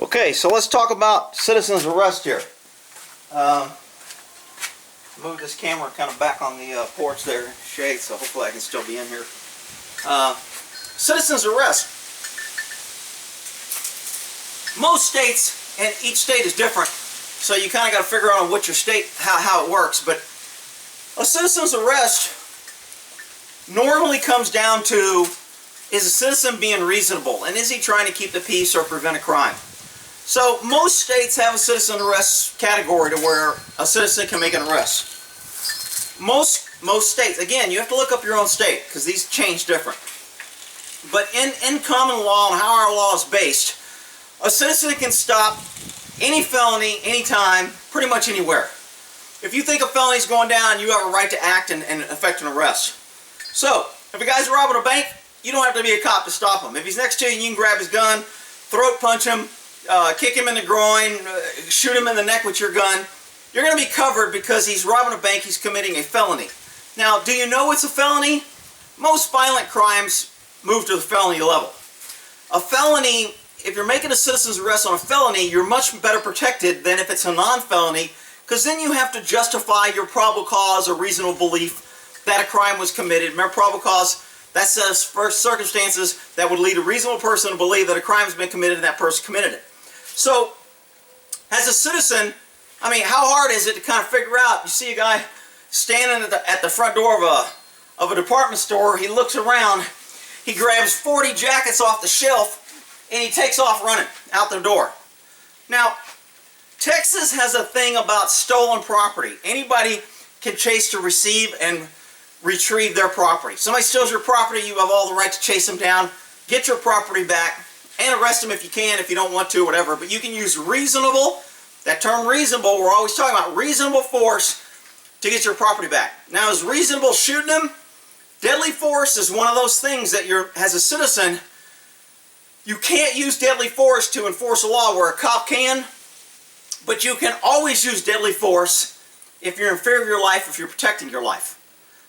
Okay, so let's talk about citizen's arrest here. Move this camera kind of back on the porch there, shade, so hopefully I can still be in here. Citizen's arrest. Most states, and each state is different, so you kind of got to figure out on what your state, how it works, but a citizen's arrest normally comes down to, is a citizen being reasonable, and is he trying to keep the peace or prevent a crime? So most states have a citizen arrest category to where a citizen can make an arrest. Most states, again, you have to look up your own state because these change different. But in common law and how our law is based, a citizen can stop any felony, anytime, pretty much anywhere. If you think a felony is going down, you have a right to act and effect an arrest. So, if a guy's robbing a bank, you don't have to be a cop to stop him. If he's next to you, you can grab his gun, throat punch him, kick him in the groin, shoot him in the neck with your gun. You're going to be covered because he's robbing a bank, he's committing a felony. Now, do you know it's a felony? Most violent crimes move to the felony level. A felony, if you're making a citizen's arrest on a felony, you're much better protected than if it's a non-felony, because then you have to justify your probable cause or reasonable belief that a crime was committed. Remember, probable cause, that says first circumstances that would lead a reasonable person to believe that a crime has been committed and that person committed it. So, as a citizen, I mean, how hard is it to kind of figure out? You see a guy standing at the front door of a department store, he looks around, he grabs 40 jackets off the shelf, and he takes off running out the door. Now, Texas has a thing about stolen property. Anybody can chase to receive and retrieve their property. Somebody steals your property, you have all the right to chase them down, get your property back, and arrest them if you can, if you don't want to, whatever. But you can use reasonable, that term reasonable, we're always talking about reasonable force to get your property back. Now, is reasonable shooting them? Deadly force is one of those things that as a citizen, you can't use deadly force to enforce a law where a cop can, but you can always use deadly force if you're in fear of your life, if you're protecting your life.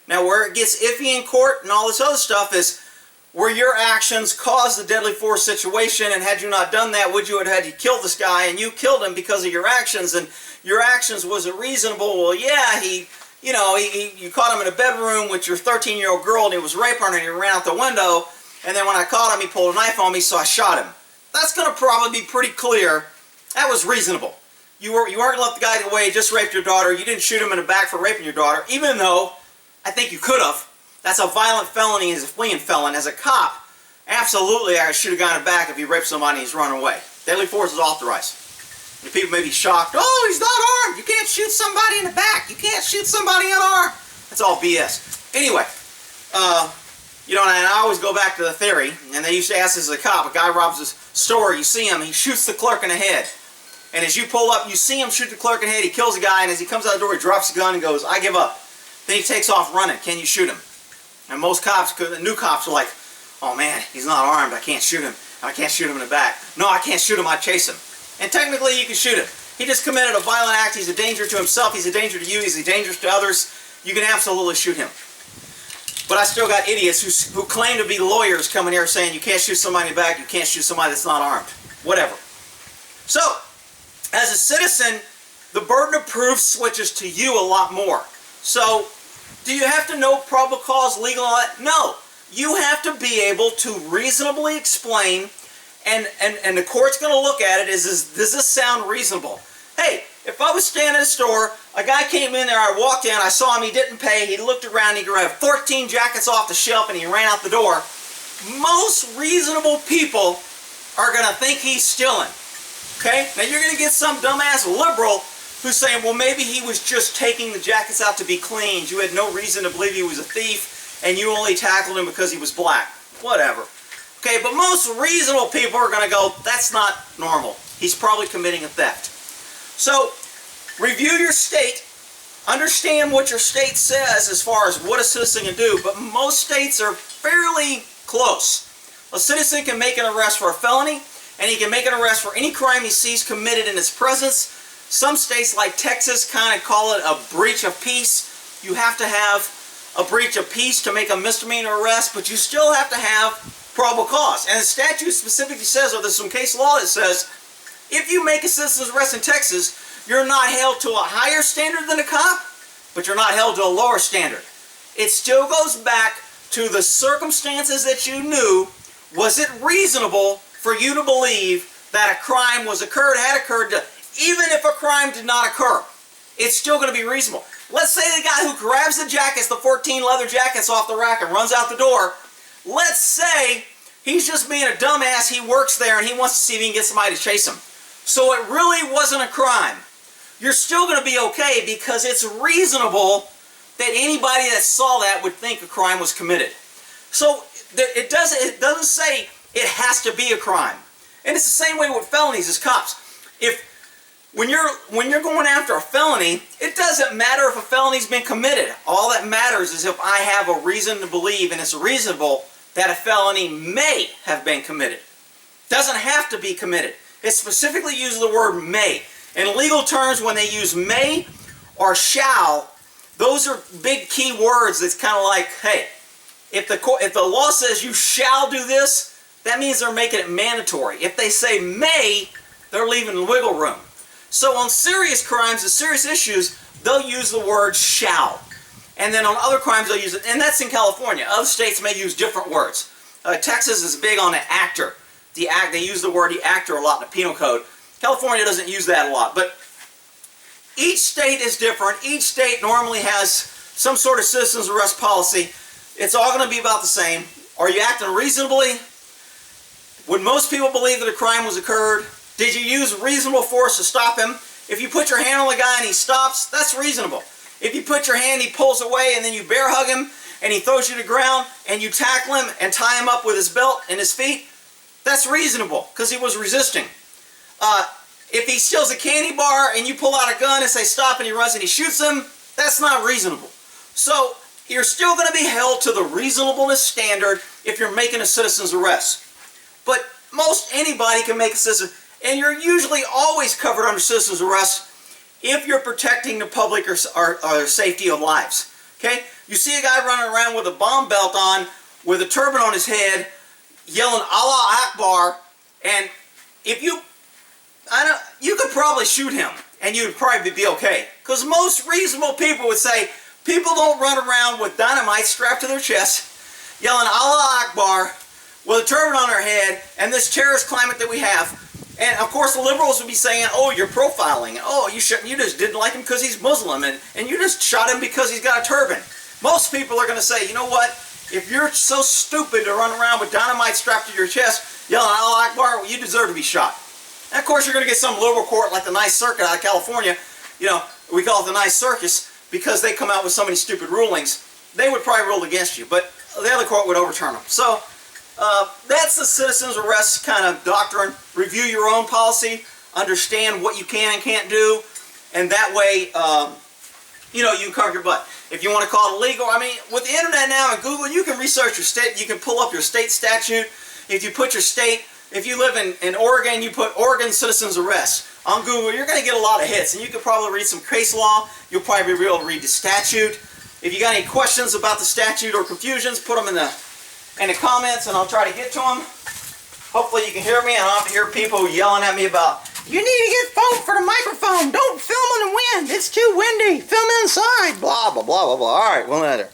Now, where it gets iffy in court and all this other stuff is where your actions caused the deadly force situation, and had you not done that, would you have had to kill this guy, and you killed him because of your actions, and your actions wasn't reasonable. Well, yeah, you caught him in a bedroom with your 13-year-old girl, and he was raping her, and he ran out the window, and then when I caught him, he pulled a knife on me, so I shot him. That's going to probably be pretty clear. That was reasonable. You weren't going to let the guy get away, he just raped your daughter, you didn't shoot him in the back for raping your daughter, even though I think you could have. That's a violent felony as a fleeing felon. As a cop, absolutely I should have gone in the back if he raped somebody and he's running away. Deadly force is authorized. And people may be shocked, oh, he's not armed. You can't shoot somebody in the back. You can't shoot somebody unarmed. That's all BS. Anyway, and I always go back to the theory, and they used to ask this as a cop, a guy robs a store, you see him, he shoots the clerk in the head. And as you pull up, you see him shoot the clerk in the head, he kills the guy, and as he comes out the door, he drops the gun and goes, I give up. Then he takes off running. Can you shoot him? And most cops, new cops are like, oh man, he's not armed, I can't shoot him. I can't shoot him in the back. No, I can't shoot him, I chase him. And technically you can shoot him. He just committed a violent act, he's a danger to himself, he's a danger to you, he's a danger to others. You can absolutely shoot him. But I still got idiots who claim to be lawyers coming here saying you can't shoot somebody in the back, you can't shoot somebody that's not armed. Whatever. So, as a citizen, the burden of proof switches to you a lot more. So, do you have to know probable cause, legal, and all that? No. You have to be able to reasonably explain, and the court's going to look at it, does this sound reasonable? Hey, if I was standing at a store, a guy came in there, I walked in, I saw him, he didn't pay, he looked around, he grabbed 14 jackets off the shelf, and he ran out the door. Most reasonable people are going to think he's stealing. Okay? Now you're going to get some dumbass liberal who's saying, well, maybe he was just taking the jackets out to be cleaned. You had no reason to believe he was a thief, and you only tackled him because he was black. Whatever. Okay, but most reasonable people are going to go, that's not normal. He's probably committing a theft. So, review your state. Understand what your state says as far as what a citizen can do, but most states are fairly close. A citizen can make an arrest for a felony, and he can make an arrest for any crime he sees committed in his presence. Some states like Texas kind of call it a breach of peace. You have to have a breach of peace to make a misdemeanor arrest, but you still have to have probable cause. And the statute specifically says, or there's some case law that says, if you make a citizen's arrest in Texas, you're not held to a higher standard than a cop, but you're not held to a lower standard. It still goes back to the circumstances that you knew. Was it reasonable for you to believe that a crime had occurred, even if a crime did not occur? It's still going to be reasonable. Let's say the guy who grabs the jackets, the 14 leather jackets off the rack and runs out the door, let's say he's just being a dumbass, he works there and he wants to see if he can get somebody to chase him. So it really wasn't a crime. You're still going to be okay because it's reasonable that anybody that saw that would think a crime was committed. So it doesn't say it has to be a crime. And it's the same way with felonies as cops. When you're going after a felony, it doesn't matter if a felony's been committed. All that matters is if I have a reason to believe, and it's reasonable, that a felony may have been committed. It doesn't have to be committed. It specifically uses the word may. In legal terms, when they use may or shall, those are big key words. That's kind of like, hey, if the law says you shall do this, that means they're making it mandatory. If they say may, they're leaving the wiggle room. So on serious crimes and serious issues, they'll use the word shall. And then on other crimes, they'll use it. And that's in California. Other states may use different words. Texas is big on the actor. They use the word the actor a lot in the penal code. California doesn't use that a lot. But each state is different. Each state normally has some sort of citizen's arrest policy. It's all going to be about the same. Are you acting reasonably? Would most people believe that a crime was occurred? Did you use reasonable force to stop him? If you put your hand on the guy and he stops, that's reasonable. If you put your hand, he pulls away, and then you bear hug him, and he throws you to the ground, and you tackle him and tie him up with his belt and his feet, that's reasonable, because he was resisting. If he steals a candy bar, and you pull out a gun and say stop, and he runs and he shoots him, that's not reasonable. So you're still going to be held to the reasonableness standard if you're making a citizen's arrest. But most anybody can make a citizen, and you're usually always covered under citizen's arrest if you're protecting the public or safety of lives. Okay? You see a guy running around with a bomb belt on, with a turban on his head, yelling Allah Akbar, and if you could probably shoot him, and you'd probably be okay. Because most reasonable people would say, people don't run around with dynamite strapped to their chest, yelling Allah Akbar, with a turban on their head, and this terrorist climate that we have. And of course the liberals would be saying, oh, you're profiling. Oh, you just didn't like him because he's Muslim, and you just shot him because he's got a turban. Most people are going to say, you know what? If you're so stupid to run around with dynamite strapped to your chest, yelling Allah Akbar, well, you deserve to be shot. And of course you're going to get some liberal court like the Ninth Circuit out of California. You know, we call it the Ninth Circus because they come out with so many stupid rulings. They would probably rule against you, but the other court would overturn them. So that's the citizen's arrest kind of doctrine. Review your own policy, understand what you can and can't do, and that way, you know, you can cover your butt. If you want to call it illegal, I mean, with the internet now and Google, you can research your state. You can pull up your state statute. If you put your state, if you live in Oregon, you put Oregon citizen's arrest on Google, you're going to get a lot of hits, and you can probably read some case law. You'll probably be able to read the statute. If you got any questions about the statute or confusions, put them in the comments, and I'll try to get to them. Hopefully you can hear me. I don't have to hear people yelling at me about, you need to get foam for the microphone. Don't film in the wind. It's too windy. Film inside. Blah, blah, blah, blah, blah. All right, well, later.